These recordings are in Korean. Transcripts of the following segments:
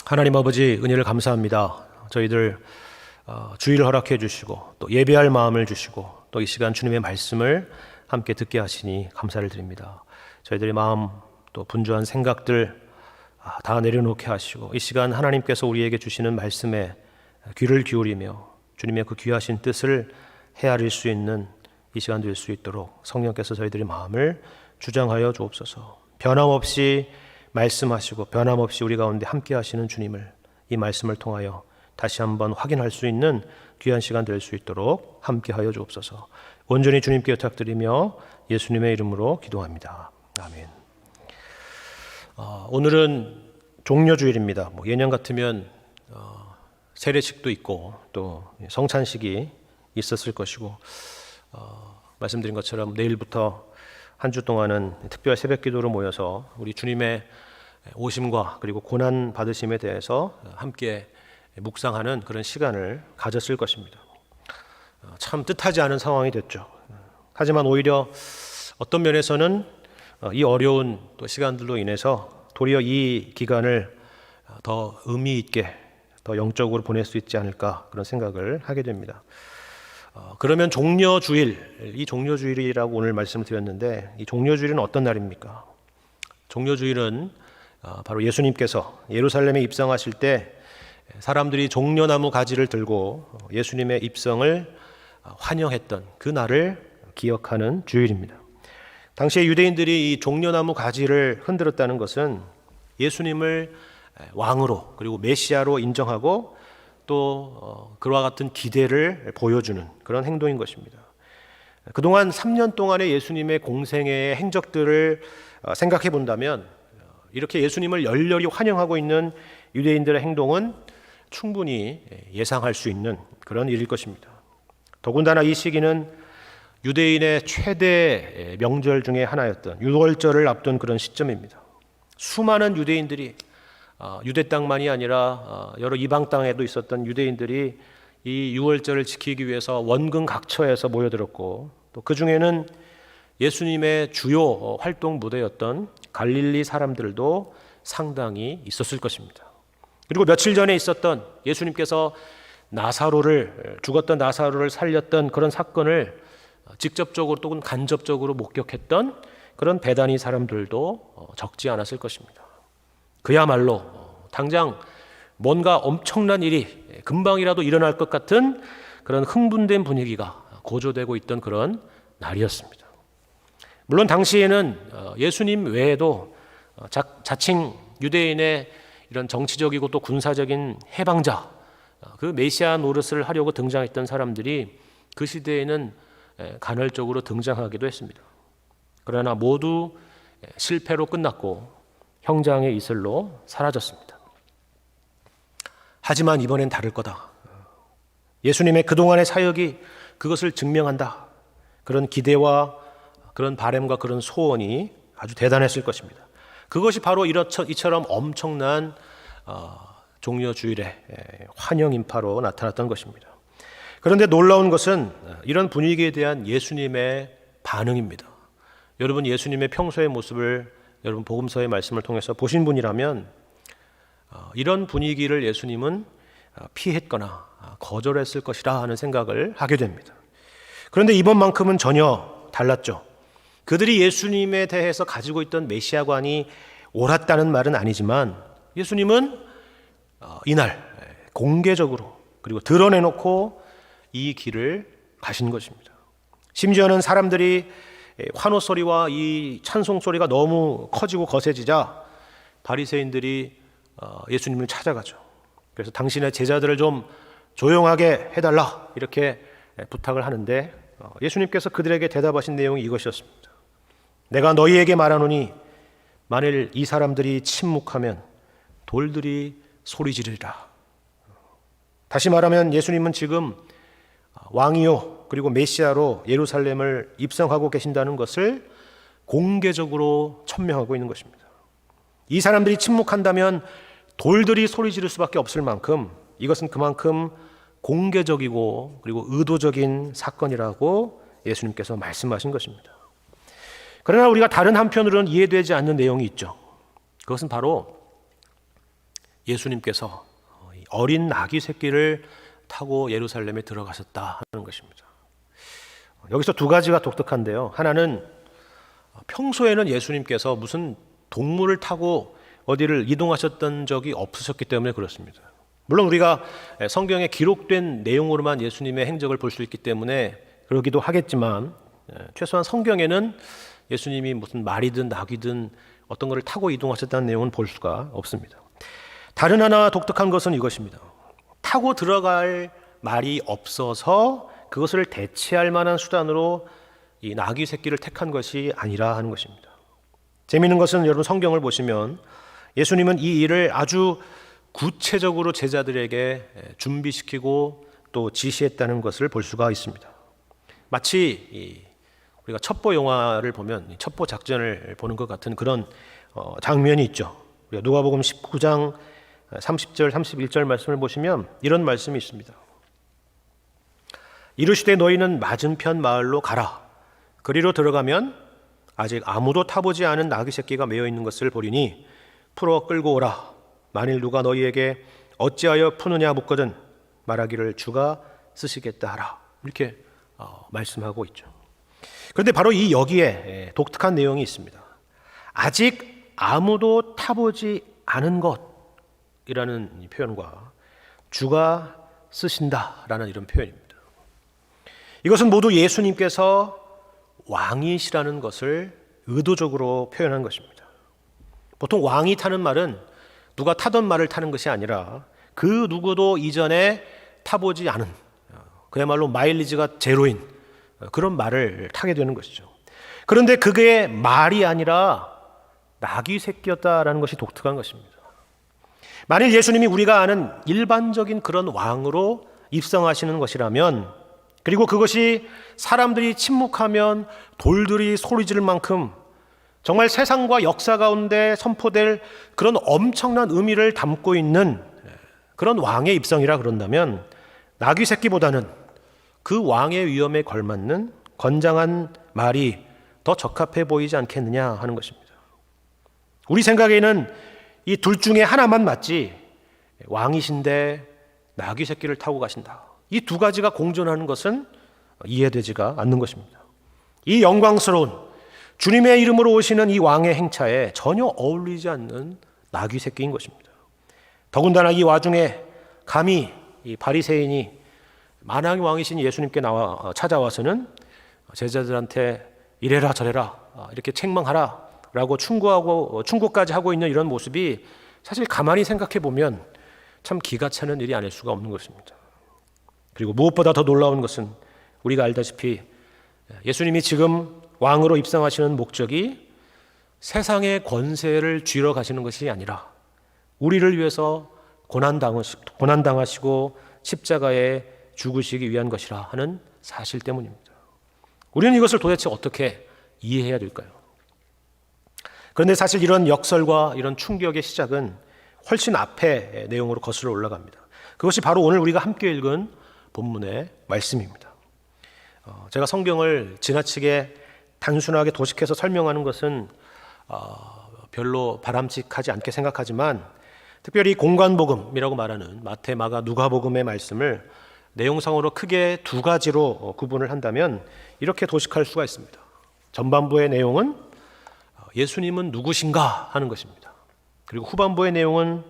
하나님 아버지, 은혜를 감사합니다. 저희들 주의를 허락해 주시고 또 예배할 마음을 주시고 또 이 시간 주님의 말씀을 함께 듣게 하시니 감사를 드립니다. 저희들의 마음 또 분주한 생각들 다 내려놓게 하시고 이 시간 하나님께서 우리에게 주시는 말씀에 귀를 기울이며 주님의 그 귀하신 뜻을 헤아릴 수 있는 이 시간 될 수 있도록 성령께서 저희들의 마음을 주장하여 주옵소서. 변함없이 말씀하시고 변함없이 우리 가운데 함께 하시는 주님을 이 말씀을 통하여 다시 한번 확인할 수 있는 귀한 시간 될 수 있도록 함께 하여 주옵소서. 온전히 주님께 부탁드리며 예수님의 이름으로 기도합니다. 아멘. 오늘은 종려주일입니다. 예년 같으면 세례식도 있고 또 성찬식이 있었을 것이고 말씀드린 것처럼 내일부터 한 주 동안은 특별 새벽 기도로 모여서 우리 주님의 오심과 그리고 고난 받으심에 대해서 함께 묵상하는 그런 시간을 가졌을 것입니다. 참 뜻하지 않은 상황이 됐죠. 하지만 오히려 어떤 면에서는 이 어려운 또 시간들로 인해서 도리어 이 기간을 더 의미 있게 더 영적으로 보낼 수 있지 않을까 그런 생각을 하게 됩니다. 그러면 종려주일, 이 종려주일이라고 오늘 말씀을 드렸는데 이 종려주일은 어떤 날입니까? 종려주일은 바로 예수님께서 예루살렘에 입성하실 때 사람들이 종려나무 가지를 들고 예수님의 입성을 환영했던 그 날을 기억하는 주일입니다. 당시에 유대인들이 이 종려나무 가지를 흔들었다는 것은 예수님을 왕으로 그리고 메시아로 인정하고 또 그와 같은 기대를 보여주는 그런 행동인 것입니다. 그동안 3년 동안의 예수님의 공생애의 행적들을 생각해 본다면 이렇게 예수님을 열렬히 환영하고 있는 유대인들의 행동은 충분히 예상할 수 있는 그런 일일 것입니다. 더군다나 이 시기는 유대인의 최대 명절 중에 하나였던 유월절을 앞둔 그런 시점입니다. 수많은 유대인들이 유대 땅만이 아니라 여러 이방 땅에도 있었던 유대인들이 이 유월절을 지키기 위해서 원근 각처에서 모여들었고 또 그 중에는 예수님의 주요 활동 무대였던 갈릴리 사람들도 상당히 있었을 것입니다. 그리고 며칠 전에 있었던 예수님께서 죽었던 나사로를 살렸던 그런 사건을 직접적으로 또는 간접적으로 목격했던 그런 베다니 사람들도 적지 않았을 것입니다. 그야말로 당장 뭔가 엄청난 일이 금방이라도 일어날 것 같은 그런 흥분된 분위기가 고조되고 있던 그런 날이었습니다. 물론 당시에는 예수님 외에도 자칭 유대인의 이런 정치적이고 또 군사적인 해방자, 그 메시아 노릇을 하려고 등장했던 사람들이 그 시대에는 간헐적으로 등장하기도 했습니다. 그러나 모두 실패로 끝났고 형장의 이슬로 사라졌습니다. 하지만 이번엔 다를 거다. 예수님의 그동안의 사역이 그것을 증명한다. 그런 기대와 그런 바람과 그런 소원이 아주 대단했을 것입니다. 그것이 바로 이처럼 엄청난 종려주일의 환영 인파로 나타났던 것입니다. 그런데 놀라운 것은 이런 분위기에 대한 예수님의 반응입니다. 여러분 예수님의 평소의 모습을 여러분 복음서의 말씀을 통해서 보신 분이라면 이런 분위기를 예수님은 피했거나 거절했을 것이라 하는 생각을 하게 됩니다. 그런데 이번만큼은 전혀 달랐죠. 그들이 예수님에 대해서 가지고 있던 메시아관이 옳았다는 말은 아니지만 예수님은 이날 공개적으로 그리고 드러내놓고 이 길을 가신 것입니다. 심지어는 사람들이 환호 소리와 이 찬송 소리가 너무 커지고 거세지자 바리새인들이 예수님을 찾아가죠. 그래서 당신의 제자들을 좀 조용하게 해달라 이렇게 부탁을 하는데 예수님께서 그들에게 대답하신 내용이 이것이었습니다. 내가 너희에게 말하노니 만일 이 사람들이 침묵하면 돌들이 소리 지르리라. 다시 말하면 예수님은 지금 왕이요 그리고 메시아로 예루살렘을 입성하고 계신다는 것을 공개적으로 천명하고 있는 것입니다. 이 사람들이 침묵한다면 돌들이 소리 지를 수밖에 없을 만큼 이것은 그만큼 공개적이고 그리고 의도적인 사건이라고 예수님께서 말씀하신 것입니다. 그러나 우리가 다른 한편으로는 이해되지 않는 내용이 있죠. 그것은 바로 예수님께서 어린 나귀 새끼를 타고 예루살렘에 들어가셨다 하는 것입니다. 여기서 두 가지가 독특한데요. 하나는 평소에는 예수님께서 무슨 동물을 타고 어디를 이동하셨던 적이 없으셨기 때문에 그렇습니다. 물론 우리가 성경에 기록된 내용으로만 예수님의 행적을 볼 수 있기 때문에 그러기도 하겠지만 최소한 성경에는 예수님이 무슨 말이든 나귀든 어떤 것을 타고 이동하셨다는 내용은 볼 수가 없습니다. 다른 하나 독특한 것은 이것입니다. 타고 들어갈 말이 없어서 그것을 대체할 만한 수단으로 이 나귀 새끼를 택한 것이 아니라 하는 것입니다. 재미있는 것은 여러분 성경을 보시면 예수님은 이 일을 아주 구체적으로 제자들에게 준비시키고 또 지시했다는 것을 볼 수가 있습니다. 마치 우리가 첩보 영화를 보면 첩보 작전을 보는 것 같은 그런 장면이 있죠. 우리가 누가복음 19장 30절 31절 말씀을 보시면 이런 말씀이 있습니다. 이르시되 너희는 맞은편 마을로 가라. 그리로 들어가면 아직 아무도 타보지 않은 나귀 새끼가 매어 있는 것을 보리니 풀어 끌고 오라. 만일 누가 너희에게 어찌하여 푸느냐 묻거든 말하기를 주가 쓰시겠다 하라. 이렇게 말씀하고 있죠. 그런데 바로 이 여기에 독특한 내용이 있습니다. 아직 아무도 타보지 않은 것이라는 이 표현과 주가 쓰신다라는 이런 표현입니다. 이것은 모두 예수님께서 왕이시라는 것을 의도적으로 표현한 것입니다. 보통 왕이 타는 말은 누가 타던 말을 타는 것이 아니라 그 누구도 이전에 타보지 않은 그야말로 마일리지가 제로인 그런 말을 타게 되는 것이죠. 그런데 그게 말이 아니라 나귀 새끼였다라는 것이 독특한 것입니다. 만일 예수님이 우리가 아는 일반적인 그런 왕으로 입성하시는 것이라면, 그리고 그것이 사람들이 침묵하면 돌들이 소리 지를 만큼 정말 세상과 역사 가운데 선포될 그런 엄청난 의미를 담고 있는 그런 왕의 입성이라 그런다면 나귀 새끼보다는 그 왕의 위엄에 걸맞는 건장한 말이 더 적합해 보이지 않겠느냐 하는 것입니다. 우리 생각에는 이 둘 중에 하나만 맞지 왕이신데 나귀 새끼를 타고 가신다, 이 두 가지가 공존하는 것은 이해되지가 않는 것입니다. 이 영광스러운 주님의 이름으로 오시는 이 왕의 행차에 전혀 어울리지 않는 나귀 새끼인 것입니다. 더군다나 이 와중에 감히 이 바리새인이 만왕의 왕이신 예수님께 찾아와서는 제자들한테 이래라 저래라 이렇게 책망하라 라고 충고까지 하고 있는 이런 모습이 사실 가만히 생각해 보면 참 기가 차는 일이 아닐 수가 없는 것입니다. 그리고 무엇보다 더 놀라운 것은 우리가 알다시피 예수님이 지금 왕으로 입성하시는 목적이 세상의 권세를 쥐러 가시는 것이 아니라 우리를 위해서 고난당하시고 십자가에 죽으시기 위한 것이라 하는 사실 때문입니다. 우리는 이것을 도대체 어떻게 이해해야 될까요? 그런데 사실 이런 역설과 이런 충격의 시작은 훨씬 앞의 내용으로 거슬러 올라갑니다. 그것이 바로 오늘 우리가 함께 읽은 본문의 말씀입니다. 제가 성경을 지나치게 단순하게 도식해서 설명하는 것은 별로 바람직하지 않게 생각하지만, 특별히 공관복음이라고 말하는 마태, 마가, 누가복음의 말씀을 내용상으로 크게 두 가지로 구분을 한다면 이렇게 도식할 수가 있습니다. 전반부의 내용은 예수님은 누구신가 하는 것입니다. 그리고 후반부의 내용은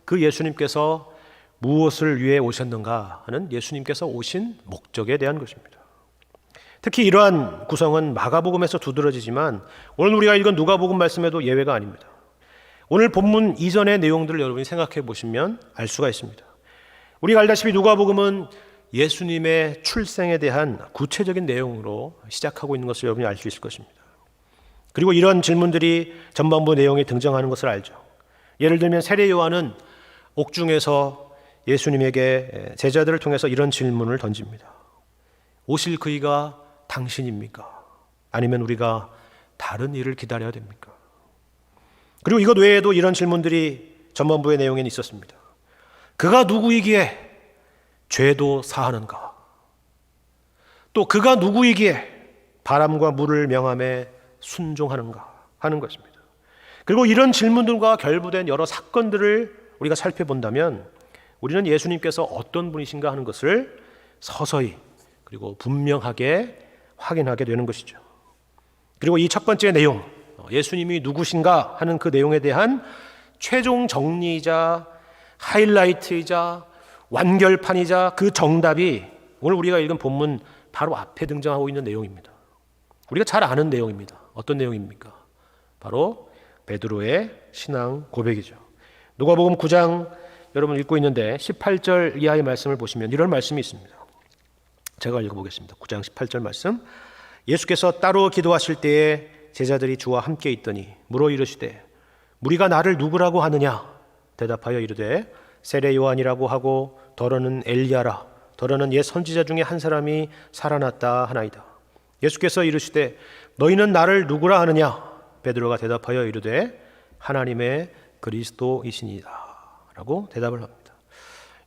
그 예수님께서 무엇을 위해 오셨는가 하는 예수님께서 오신 목적에 대한 것입니다. 특히 이러한 구성은 마가복음에서 두드러지지만 오늘 우리가 읽은 누가복음 말씀에도 예외가 아닙니다. 오늘 본문 이전의 내용들을 여러분이 생각해 보시면 알 수가 있습니다. 우리가 알다시피 누가복음은 예수님의 출생에 대한 구체적인 내용으로 시작하고 있는 것을 여러분이 알 수 있을 것입니다. 그리고 이런 질문들이 전반부 내용에 등장하는 것을 알죠. 예를 들면 세례 요한은 옥중에서 예수님에게 제자들을 통해서 이런 질문을 던집니다. 오실 그이가 당신입니까? 아니면 우리가 다른 일을 기다려야 됩니까? 그리고 이것 외에도 이런 질문들이 전반부의 내용에는 있었습니다. 그가 누구이기에 죄도 사하는가? 또 그가 누구이기에 바람과 물을 명함에 순종하는가 하는 것입니다. 그리고 이런 질문들과 결부된 여러 사건들을 우리가 살펴본다면 우리는 예수님께서 어떤 분이신가 하는 것을 서서히 그리고 분명하게 확인하게 되는 것이죠. 그리고 이 첫 번째 내용, 예수님이 누구신가 하는 그 내용에 대한 최종 정리이자 하이라이트이자 완결판이자 그 정답이 오늘 우리가 읽은 본문 바로 앞에 등장하고 있는 내용입니다. 우리가 잘 아는 내용입니다. 어떤 내용입니까? 바로 베드로의 신앙 고백이죠. 누가복음 9장 여러분 읽고 있는데 18절 이하의 말씀을 보시면 이런 말씀이 있습니다. 제가 읽어보겠습니다. 9장 18절 말씀. 예수께서 따로 기도하실 때에 제자들이 주와 함께 있더니 물어 이르시되 무리가 나를 누구라고 하느냐? 대답하여 이르되 세례 요한이라고 하고 더러는 엘리야라 더러는 옛 선지자 중에 한 사람이 살아났다 하나이다. 예수께서 이르시되 너희는 나를 누구라 하느냐? 베드로가 대답하여 이르되 하나님의 그리스도이시니이다 라고 대답을 합니다.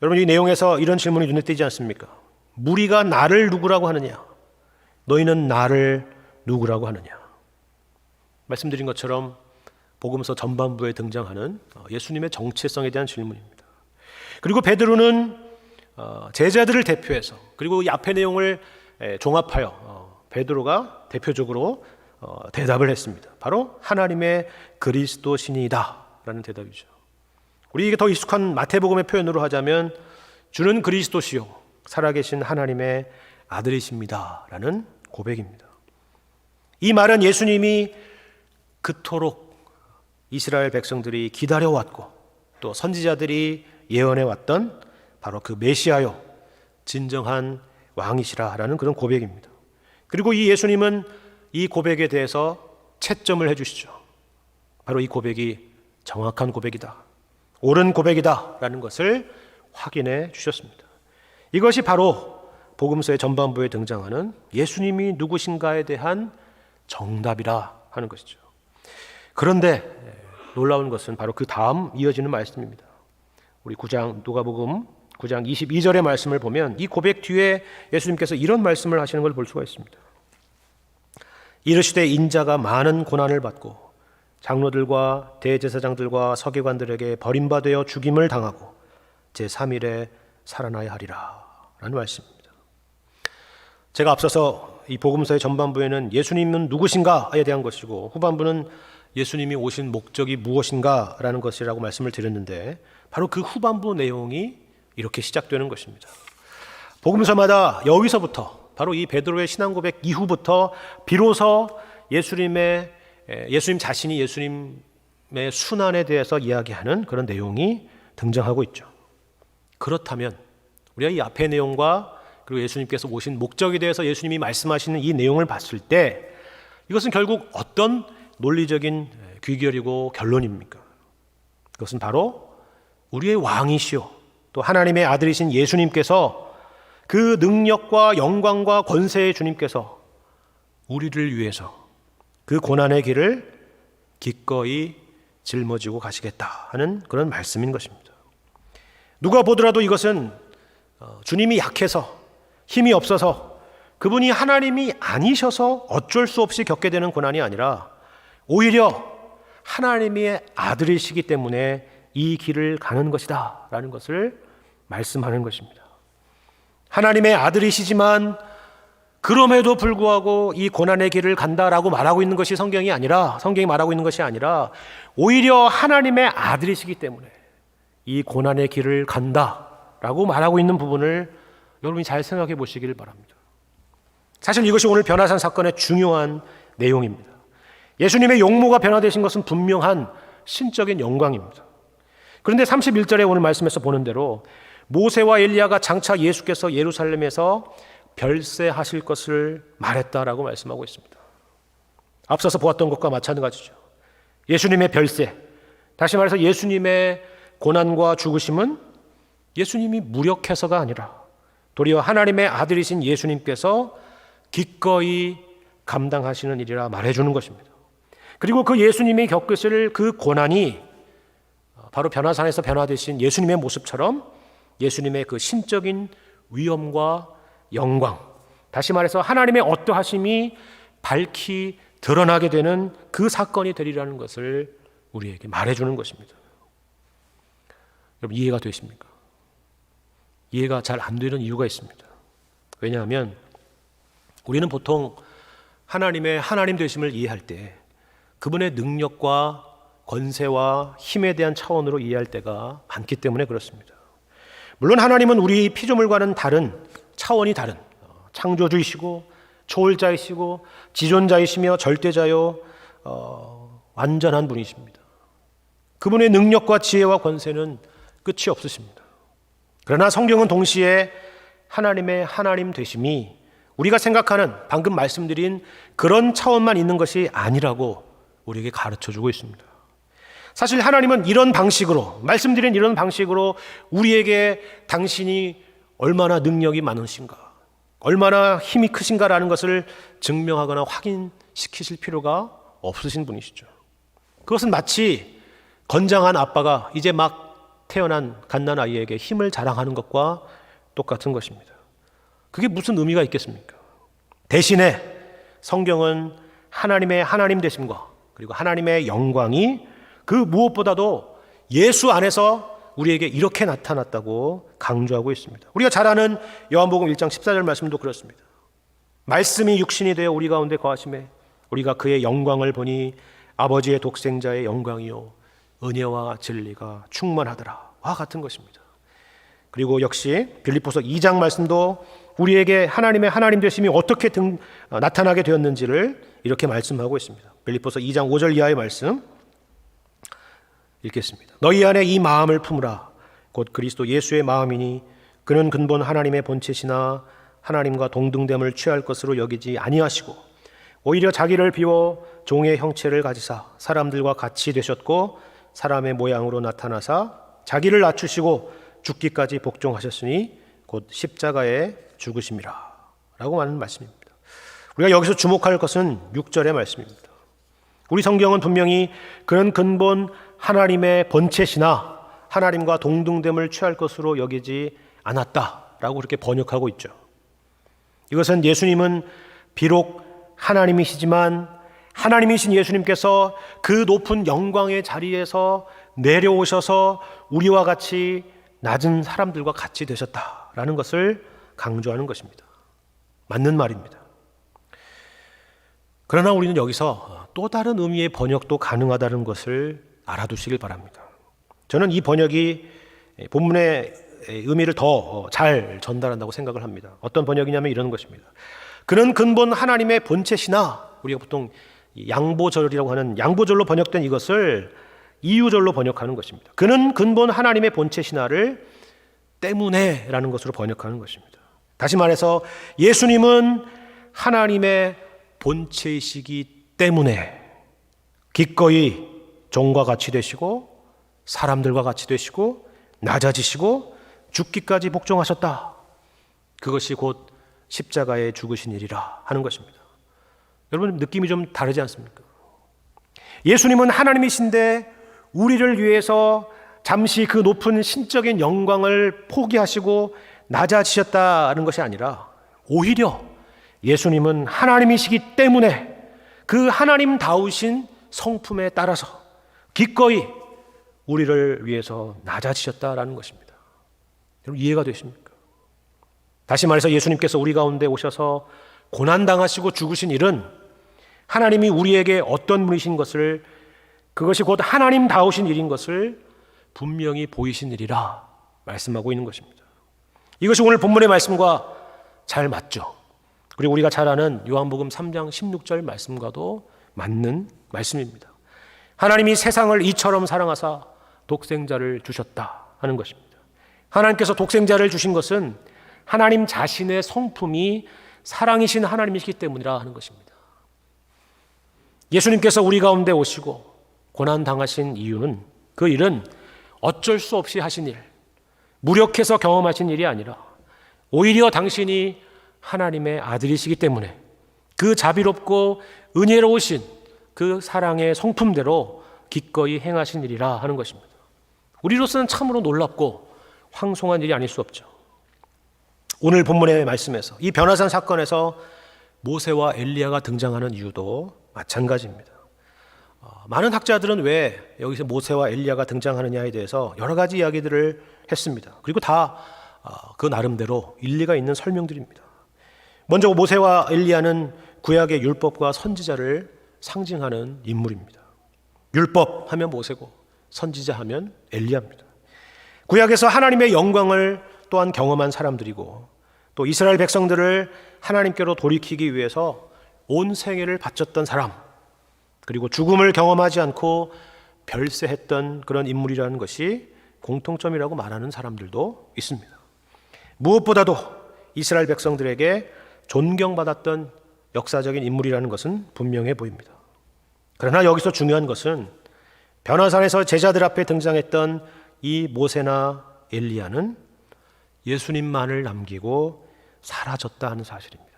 여러분, 이 내용에서 이런 질문이 눈에 띄지 않습니까? 무리가 나를 누구라고 하느냐? 너희는 나를 누구라고 하느냐? 말씀드린 것처럼 복음서 전반부에 등장하는 예수님의 정체성에 대한 질문입니다. 그리고 베드로는 제자들을 대표해서 그리고 이 앞의 내용을 종합하여 베드로가 대표적으로 대답을 했습니다. 바로 하나님의 그리스도시니이다 라는 대답이죠. 우리에게 더 익숙한 마태복음의 표현으로 하자면 주는 그리스도시요 살아계신 하나님의 아들이십니다 라는 고백입니다. 이 말은 예수님이 그토록 이스라엘 백성들이 기다려왔고 또 선지자들이 예언해왔던 바로 그 메시아요 진정한 왕이시라라는 그런 고백입니다. 그리고 이 예수님은 이 고백에 대해서 채점을 해주시죠. 바로 이 고백이 정확한 고백이다, 옳은 고백이다 라는 것을 확인해 주셨습니다. 이것이 바로 복음서의 전반부에 등장하는 예수님이 누구신가에 대한 정답이라 하는 것이죠. 그런데 놀라운 것은 바로 그 다음 이어지는 말씀입니다. 우리 누가복음 9장 22절의 말씀을 보면 이 고백 뒤에 예수님께서 이런 말씀을 하시는 걸 볼 수가 있습니다. 이르시되 인자가 많은 고난을 받고 장로들과 대제사장들과 서기관들에게 버림받아 죽임을 당하고 제3일에 살아나야 하리라 라는 말씀입니다. 제가 앞서서 이 복음서의 전반부에는 예수님은 누구신가에 대한 것이고 후반부는 예수님이 오신 목적이 무엇인가 라는 것이라고 말씀을 드렸는데 바로 그 후반부 내용이 이렇게 시작되는 것입니다. 복음서마다 여기서부터 바로 이 베드로의 신앙 고백 이후부터 비로소 예수님 자신이 예수님의 순환에 대해서 이야기하는 그런 내용이 등장하고 있죠. 그렇다면 우리가 이 앞의 내용과 그리고 예수님께서 오신 목적에 대해서 예수님이 말씀하시는 이 내용을 봤을 때 이것은 결국 어떤 논리적인 귀결이고 결론입니까? 그것은 바로 우리의 왕이시오 또 하나님의 아들이신 예수님께서 그 능력과 영광과 권세의 주님께서 우리를 위해서 그 고난의 길을 기꺼이 짊어지고 가시겠다 하는 그런 말씀인 것입니다. 누가 보더라도 이것은 주님이 약해서 힘이 없어서 그분이 하나님이 아니셔서 어쩔 수 없이 겪게 되는 고난이 아니라 오히려 하나님의 아들이시기 때문에 이 길을 가는 것이다 라는 것을 말씀하는 것입니다. 하나님의 아들이시지만 그럼에도 불구하고 이 고난의 길을 간다라고 말하고 있는 것이 성경이 말하고 있는 것이 아니라 오히려 하나님의 아들이시기 때문에 이 고난의 길을 간다라고 말하고 있는 부분을 여러분이 잘 생각해 보시길 바랍니다. 사실 이것이 오늘 변화산 사건의 중요한 내용입니다. 예수님의 용모가 변화되신 것은 분명한 신적인 영광입니다. 그런데 31절에 오늘 말씀에서 보는 대로 모세와 엘리야가 장차 예수께서 예루살렘에서 별세하실 것을 말했다라고 말씀하고 있습니다. 앞서서 보았던 것과 마찬가지죠. 예수님의 별세, 다시 말해서 예수님의 고난과 죽으심은 예수님이 무력해서가 아니라 도리어 하나님의 아들이신 예수님께서 기꺼이 감당하시는 일이라 말해주는 것입니다. 그리고 그 예수님이 겪으실 그 고난이 바로 변화산에서 변화되신 예수님의 모습처럼 예수님의 그 신적인 위엄과 영광, 다시 말해서 하나님의 어떠하심이 밝히 드러나게 되는 그 사건이 되리라는 것을 우리에게 말해주는 것입니다. 여러분 이해가 되십니까? 이해가 잘 안 되는 이유가 있습니다. 왜냐하면 우리는 보통 하나님의 하나님 되심을 이해할 때 그분의 능력과 권세와 힘에 대한 차원으로 이해할 때가 많기 때문에 그렇습니다. 물론 하나님은 우리 피조물과는 다른 차원이 다른 창조주이시고 초월자이시고 지존자이시며 절대자요 완전한 분이십니다. 그분의 능력과 지혜와 권세는 끝이 없으십니다. 그러나 성경은 동시에 하나님의 하나님 되심이 우리가 생각하는 방금 말씀드린 그런 차원만 있는 것이 아니라고 우리에게 가르쳐주고 있습니다. 사실 하나님은 이런 방식으로, 말씀드린 이런 방식으로 우리에게 당신이 얼마나 능력이 많으신가, 얼마나 힘이 크신가라는 것을 증명하거나 확인시키실 필요가 없으신 분이시죠. 그것은 마치 건장한 아빠가 이제 막 태어난 갓난아이에게 힘을 자랑하는 것과 똑같은 것입니다. 그게 무슨 의미가 있겠습니까? 대신에 성경은 하나님의 하나님 되심과 그리고 하나님의 영광이 그 무엇보다도 예수 안에서 우리에게 이렇게 나타났다고 강조하고 있습니다. 우리가 잘 아는 요한복음 1장 14절 말씀도 그렇습니다. 말씀이 육신이 되어 우리 가운데 거하심에 우리가 그의 영광을 보니 아버지의 독생자의 영광이요 은혜와 진리가 충만하더라 와 같은 것입니다. 그리고 역시 빌립보서 2장 말씀도 우리에게 하나님의 하나님 되심이 어떻게 나타나게 되었는지를 이렇게 말씀하고 있습니다. 빌립보서 2장 5절 이하의 말씀 읽겠습니다. 너희 안에 이 마음을 품으라. 곧 그리스도 예수의 마음이니 그는 근본 하나님의 본체시나 하나님과 동등됨을 취할 것으로 여기지 아니하시고 오히려 자기를 비워 종의 형체를 가지사 사람들과 같이 되셨고 사람의 모양으로 나타나사 자기를 낮추시고 죽기까지 복종하셨으니 곧 십자가에 죽으심이라 라고 하는 말씀입니다. 우리가 여기서 주목할 것은 6절의 말씀입니다. 우리 성경은 분명히 그런 근본 하나님의 본체시나 하나님과 동등됨을 취할 것으로 여기지 않았다라고 그렇게 번역하고 있죠. 이것은 예수님은 비록 하나님이시지만 하나님이신 예수님께서 그 높은 영광의 자리에서 내려오셔서 우리와 같이 낮은 사람들과 같이 되셨다라는 것을 강조하는 것입니다. 맞는 말입니다. 그러나 우리는 여기서 또 다른 의미의 번역도 가능하다는 것을 알아두시길 바랍니다. 저는 이 번역이 본문의 의미를 더 잘 전달한다고 생각을 합니다. 어떤 번역이냐면 이런 것입니다. 그는 근본 하나님의 본체시나, 우리가 보통 양보절이라고 하는 양보절로 번역된 이것을 이유절로 번역하는 것입니다. 그는 근본 하나님의 본체시나를 때문에 라는 것으로 번역하는 것입니다. 다시 말해서 예수님은 하나님의 본체이시기 때문에 기꺼이 종과 같이 되시고 사람들과 같이 되시고 낮아지시고 죽기까지 복종하셨다. 그것이 곧 십자가에 죽으신 일이라 하는 것입니다. 여러분 느낌이 좀 다르지 않습니까? 예수님은 하나님이신데 우리를 위해서 잠시 그 높은 신적인 영광을 포기하시고 낮아지셨다는 것이 아니라 오히려 예수님은 하나님이시기 때문에 그 하나님다우신 성품에 따라서 기꺼이 우리를 위해서 낮아지셨다라는 것입니다. 여러분 이해가 되십니까? 다시 말해서 예수님께서 우리 가운데 오셔서 고난당하시고 죽으신 일은 하나님이 우리에게 어떤 분이신 것을, 그것이 곧 하나님다우신 일인 것을 분명히 보이신 일이라 말씀하고 있는 것입니다. 이것이 오늘 본문의 말씀과 잘 맞죠. 그리고 우리가 잘 아는 요한복음 3장 16절 말씀과도 맞는 말씀입니다. 하나님이 세상을 이처럼 사랑하사 독생자를 주셨다 하는 것입니다. 하나님께서 독생자를 주신 것은 하나님 자신의 성품이 사랑이신 하나님이시기 때문이라 하는 것입니다. 예수님께서 우리 가운데 오시고 고난당하신 이유는, 그 일은 어쩔 수 없이 하신 일, 무력해서 경험하신 일이 아니라 오히려 당신이 하나님의 아들이시기 때문에 그 자비롭고 은혜로우신 그 사랑의 성품대로 기꺼이 행하신 일이라 하는 것입니다. 우리로서는 참으로 놀랍고 황송한 일이 아닐 수 없죠. 오늘 본문의 말씀에서 이 변화산 사건에서 모세와 엘리야가 등장하는 이유도 마찬가지입니다. 많은 학자들은 왜 여기서 모세와 엘리야가 등장하느냐에 대해서 여러 가지 이야기들을 했습니다. 그리고 다 그 나름대로 일리가 있는 설명들입니다. 먼저 모세와 엘리야는 구약의 율법과 선지자를 상징하는 인물입니다. 율법 하면 모세고 선지자 하면 엘리야입니다. 구약에서 하나님의 영광을 또한 경험한 사람들이고 또 이스라엘 백성들을 하나님께로 돌이키기 위해서 온 생애를 바쳤던 사람, 그리고 죽음을 경험하지 않고 별세했던 그런 인물이라는 것이 공통점이라고 말하는 사람들도 있습니다. 무엇보다도 이스라엘 백성들에게 존경받았던 역사적인 인물이라는 것은 분명해 보입니다. 그러나 여기서 중요한 것은 변화산에서 제자들 앞에 등장했던 이 모세나 엘리야는 예수님만을 남기고 사라졌다 하는 사실입니다.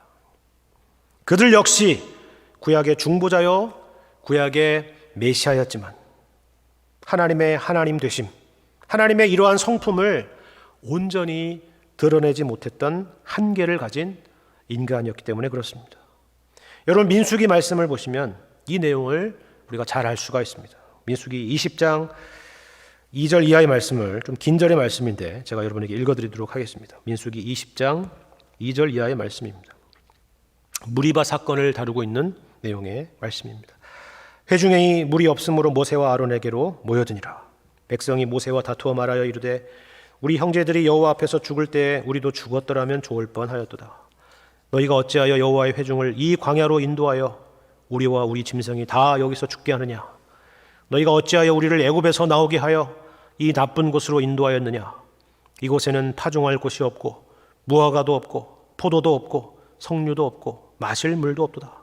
그들 역시 구약의 중보자요, 구약의 메시아였지만 하나님의 하나님 되심, 하나님의 이러한 성품을 온전히 드러내지 못했던 한계를 가진 인간이었기 때문에 그렇습니다. 여러분, 민수기 말씀을 보시면 이 내용을 우리가 잘 알 수가 있습니다. 민수기 20장 2절 이하의 말씀을, 좀 긴절의 말씀인데 제가 여러분에게 읽어드리도록 하겠습니다. 민수기 20장 2절 이하의 말씀입니다. 무리바 사건을 다루고 있는 내용의 말씀입니다. 회중에 물이 없으므로 모세와 아론에게로 모여드니라. 백성이 모세와 다투어 말하여 이르되 우리 형제들이 여호와 앞에서 죽을 때에 우리도 죽었더라면 좋을 뻔하였도다. 너희가 어찌하여 여호와의 회중을 이 광야로 인도하여 우리와 우리 짐승이 다 여기서 죽게 하느냐? 너희가 어찌하여 우리를 애굽에서 나오게 하여 이 나쁜 곳으로 인도하였느냐? 이곳에는 파종할 곳이 없고 무화과도 없고 포도도 없고 석류도 없고 마실 물도 없도다.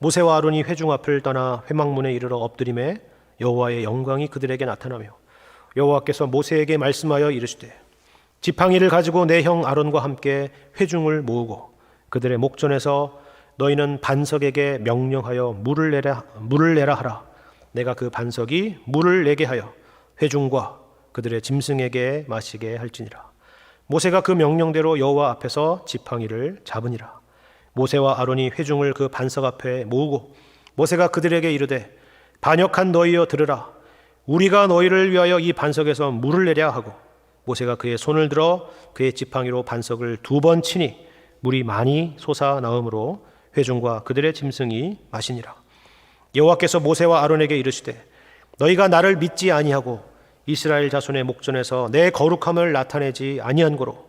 모세와 아론이 회중 앞을 떠나 회막문에 이르러 엎드림에 여호와의 영광이 그들에게 나타나며 여호와께서 모세에게 말씀하여 이르시되 지팡이를 가지고 내 형 아론과 함께 회중을 모으고 그들의 목전에서 너희는 반석에게 명령하여 물을 내라 하라. 내가 그 반석이 물을 내게 하여 회중과 그들의 짐승에게 마시게 할지니라. 모세가 그 명령대로 여호와 앞에서 지팡이를 잡으니라. 모세와 아론이 회중을 그 반석 앞에 모으고 모세가 그들에게 이르되 반역한 너희여 들으라. 우리가 너희를 위하여 이 반석에서 물을 내랴 하고 모세가 그의 손을 들어 그의 지팡이로 반석을 2번 치니 물이 많이 솟아나오므로 회중과 그들의 짐승이 마시니라. 여호와께서 모세와 아론에게 이르시되 너희가 나를 믿지 아니하고 이스라엘 자손의 목전에서 내 거룩함을 나타내지 아니한 고로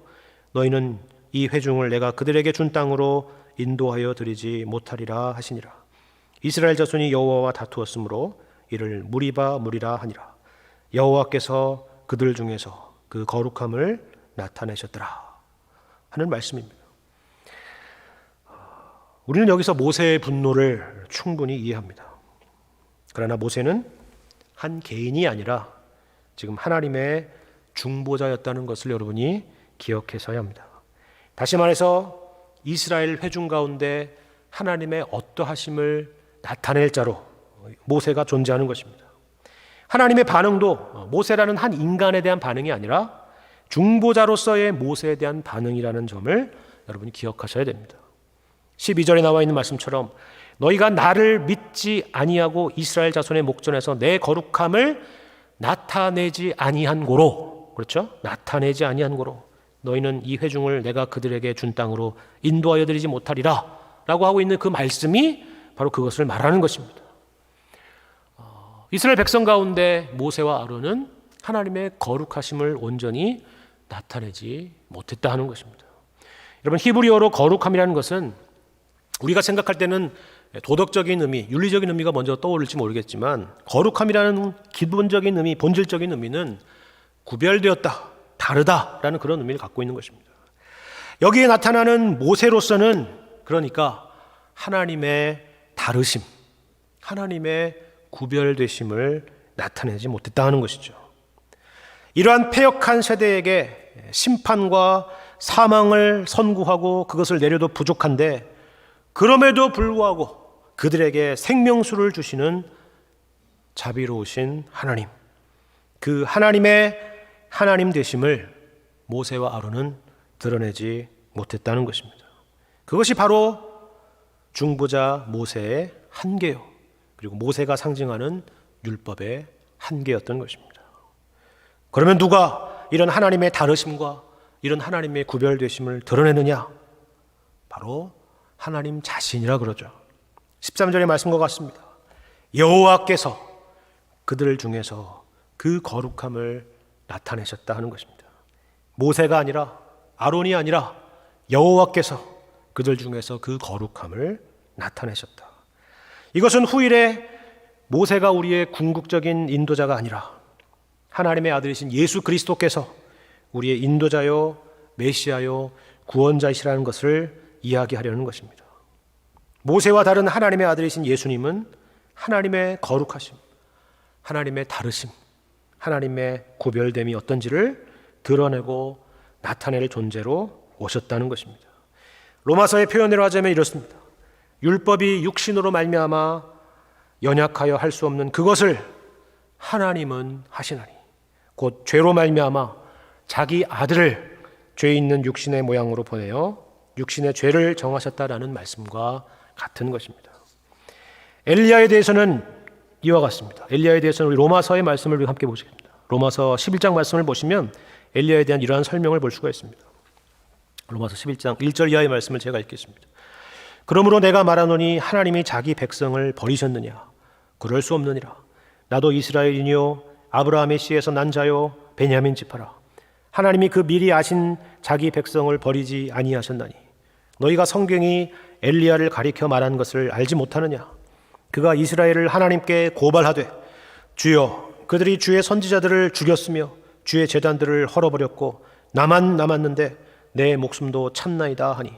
너희는 이 회중을 내가 그들에게 준 땅으로 인도하여 드리지 못하리라 하시니라. 이스라엘 자손이 여호와와 다투었으므로 이를 무리라 하니라. 여호와께서 그들 중에서 그 거룩함을 나타내셨더라 하는 말씀입니다. 우리는 여기서 모세의 분노를 충분히 이해합니다. 그러나 모세는 한 개인이 아니라 지금 하나님의 중보자였다는 것을 여러분이 기억하셔야 합니다. 다시 말해서 이스라엘 회중 가운데 하나님의 어떠하심을 나타낼 자로 모세가 존재하는 것입니다. 하나님의 반응도 모세라는 한 인간에 대한 반응이 아니라 중보자로서의 모세에 대한 반응이라는 점을 여러분이 기억하셔야 됩니다. 12절에 나와 있는 말씀처럼 너희가 나를 믿지 아니하고 이스라엘 자손의 목전에서 내 거룩함을 나타내지 아니한 고로, 그렇죠? 나타내지 아니한 고로 너희는 이 회중을 내가 그들에게 준 땅으로 인도하여 드리지 못하리라 라고 하고 있는 그 말씀이 바로 그것을 말하는 것입니다. 이스라엘 백성 가운데 모세와 아론은 하나님의 거룩하심을 온전히 나타내지 못했다 하는 것입니다. 여러분, 히브리어로 거룩함이라는 것은 우리가 생각할 때는 도덕적인 의미, 윤리적인 의미가 먼저 떠오를지 모르겠지만 거룩함이라는 기본적인 의미, 본질적인 의미는 구별되었다, 다르다라는 그런 의미를 갖고 있는 것입니다. 여기에 나타나는 모세로서는 그러니까 하나님의 다르심, 하나님의 구별되심을 나타내지 못했다 하는 것이죠. 이러한 패역한 세대에게 심판과 사망을 선고하고 그것을 내려도 부족한데 그럼에도 불구하고 그들에게 생명수를 주시는 자비로우신 하나님, 그 하나님의 하나님 되심을 모세와 아론은 드러내지 못했다는 것입니다. 그것이 바로 중보자 모세의 한계요, 그리고 모세가 상징하는 율법의 한계였던 것입니다. 그러면 누가 이런 하나님의 다르심과 이런 하나님의 구별되심을 드러내느냐? 바로 하나님 자신이라 그러죠. 13절의 말씀과 같습니다. 여호와께서 그들 중에서 그 거룩함을 나타내셨다 하는 것입니다. 모세가 아니라 아론이 아니라 여호와께서 그들 중에서 그 거룩함을 나타내셨다. 이것은 후일에 모세가 우리의 궁극적인 인도자가 아니라 하나님의 아들이신 예수 그리스도께서 우리의 인도자요 메시아요 구원자이시라는 것을 이야기하려는 것입니다. 모세와 다른 하나님의 아들이신 예수님은 하나님의 거룩하심, 하나님의 다르심, 하나님의 구별됨이 어떤지를 드러내고 나타낼 존재로 오셨다는 것입니다. 로마서의 표현으로 하자면 이렇습니다. 율법이 육신으로 말미암아 연약하여 할 수 없는 그것을 하나님은 하시나니 곧 죄로 말미암아 자기 아들을 죄 있는 육신의 모양으로 보내어 육신의 죄를 정하셨다라는 말씀과 같은 것입니다. 엘리야에 대해서는 이와 같습니다. 엘리야에 대해서는 우리 로마서의 말씀을 함께 보시겠습니다. 로마서 11장 말씀을 보시면 엘리야에 대한 이러한 설명을 볼 수가 있습니다. 로마서 11장 1절 이하의 말씀을 제가 읽겠습니다. 그러므로 내가 말하노니 하나님이 자기 백성을 버리셨느냐? 그럴 수 없느니라. 나도 이스라엘이니요 아브라함의 씨에서 난 자요 베냐민 지파라. 하나님이 그 미리 아신 자기 백성을 버리지 아니하셨나니 너희가 성경이 엘리야를 가리켜 말한 것을 알지 못하느냐? 그가 이스라엘을 하나님께 고발하되 주여 그들이 주의 선지자들을 죽였으며 주의 제단들을 헐어버렸고 나만 남았는데 내 목숨도 찾나이다 하니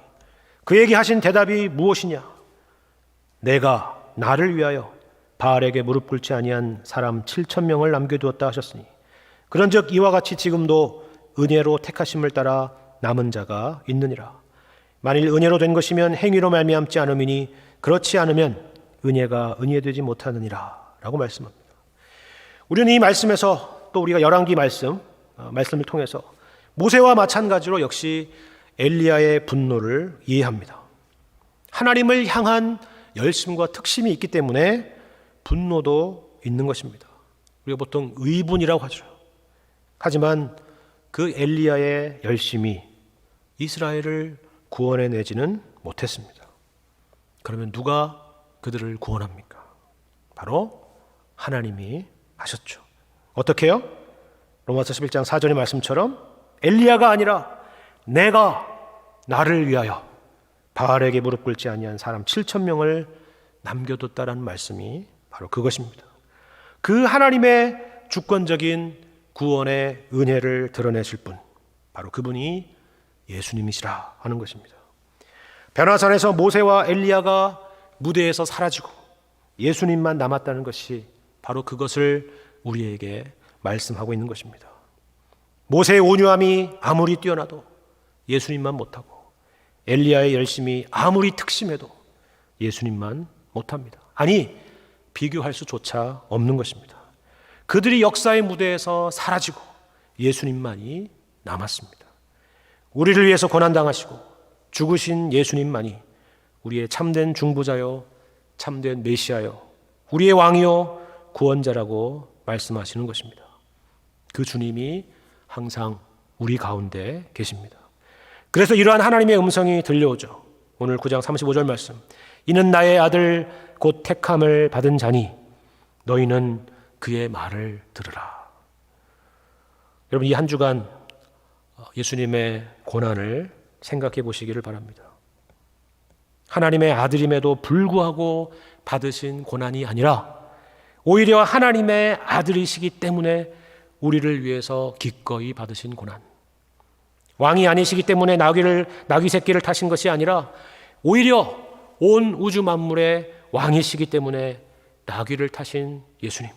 그에게 하신 대답이 무엇이냐? 내가 나를 위하여 바알에게 무릎 꿇지 아니한 사람 7,000명을 남겨두었다 하셨으니 그런즉 이와 같이 지금도 은혜로 택하심을 따라 남은 자가 있느니라. 만일 은혜로 된 것이면 행위로 말미암지 않음이니 그렇지 않으면 은혜가 은혜되지 못하느니라 라고 말씀합니다. 우리는 이 말씀에서 또 우리가 열왕기 말씀을 통해서 모세와 마찬가지로 역시 엘리야의 분노를 이해합니다. 하나님을 향한 열심과 특심이 있기 때문에 분노도 있는 것입니다. 우리가 보통 의분이라고 하죠. 하지만 그 엘리야의 열심이 이스라엘을 구원해내지는 못했습니다. 그러면 누가 그들을 구원합니까? 바로 하나님이 하셨죠. 어떻게요? 로마서 11장 4절의 말씀처럼 엘리야가 아니라 내가 나를 위하여 바알에게 무릎 꿇지 아니한 사람 7,000명을 남겨뒀다라는 말씀이 바로 그것입니다. 그 하나님의 주권적인 구원의 은혜를 드러내실 분, 바로 그분이 예수님이시라 하는 것입니다. 변화산에서 모세와 엘리야가 무대에서 사라지고 예수님만 남았다는 것이 바로 그것을 우리에게 말씀하고 있는 것입니다. 모세의 온유함이 아무리 뛰어나도 예수님만 못하고 엘리야의 열심이 아무리 특심해도 예수님만 못합니다. 아니, 비교할 수조차 없는 것입니다. 그들이 역사의 무대에서 사라지고 예수님만이 남았습니다. 우리를 위해서 고난당하시고 죽으신 예수님만이 우리의 참된 중보자요 참된 메시아요 우리의 왕이요 구원자라고 말씀하시는 것입니다. 그 주님이 항상 우리 가운데 계십니다. 그래서 이러한 하나님의 음성이 들려오죠. 오늘 9장 35절 말씀. 이는 나의 아들 곧 택함을 받은 자니 너희는 그의 말을 들으라. 여러분, 이 한 주간 예수님의 고난을 생각해 보시기를 바랍니다. 하나님의 아들임에도 불구하고 받으신 고난이 아니라 오히려 하나님의 아들이시기 때문에 우리를 위해서 기꺼이 받으신 고난. 왕이 아니시기 때문에 나귀 새끼를 타신 것이 아니라 오히려 온 우주 만물의 왕이시기 때문에 나귀를 타신 예수님.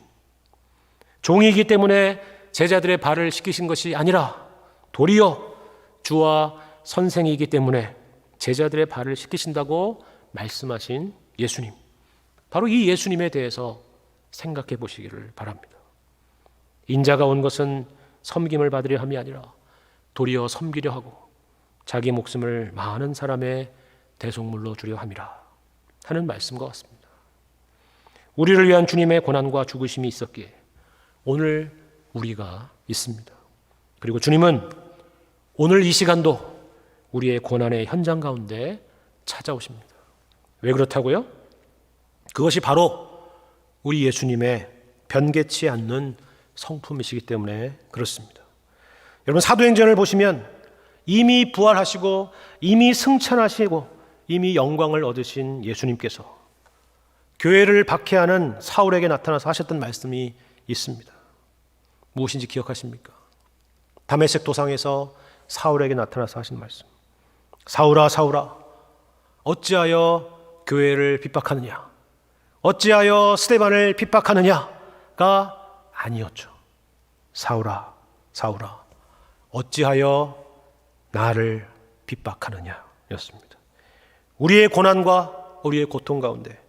종이기 때문에 제자들의 발을 씻기신 것이 아니라 도리어 주와 선생이기 때문에 제자들의 발을 씻기신다고 말씀하신 예수님. 바로 이 예수님에 대해서 생각해 보시기를 바랍니다. 인자가 온 것은 섬김을 받으려 함이 아니라 도리어 섬기려 하고 자기 목숨을 많은 사람의 대속물로 주려 함이라 하는 말씀과 같습니다. 우리를 위한 주님의 고난과 죽으심이 있었기에 오늘 우리가 있습니다. 그리고 주님은 오늘 이 시간도 우리의 고난의 현장 가운데 찾아오십니다. 왜 그렇다고요? 그것이 바로 우리 예수님의 변개치 않는 성품이시기 때문에 그렇습니다. 여러분, 사도행전을 보시면 이미 부활하시고 이미 승천하시고 이미 영광을 얻으신 예수님께서 교회를 박해하는 사울에게 나타나서 하셨던 말씀이 있습니다. 무엇인지 기억하십니까? 다메섹 도상에서 사울에게 나타나서 하신 말씀. 사울아, 사울아, 어찌하여 교회를 핍박하느냐? 어찌하여 스데반을 핍박하느냐가 아니었죠. 사울아, 사울아, 어찌하여 나를 핍박하느냐 였습니다. 우리의 고난과 우리의 고통 가운데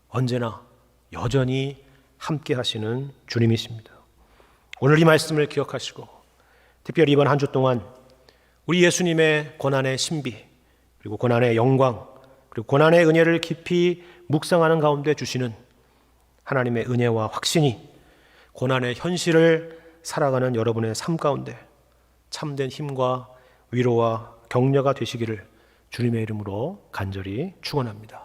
언제나 여전히 함께 하시는 주님이십니다. 오늘 이 말씀을 기억하시고 특별히 이번 한 주 동안 우리 예수님의 고난의 신비, 그리고 고난의 영광, 그리고 고난의 은혜를 깊이 묵상하는 가운데 주시는 하나님의 은혜와 확신이 고난의 현실을 살아가는 여러분의 삶 가운데 참된 힘과 위로와 격려가 되시기를 주님의 이름으로 간절히 축원합니다.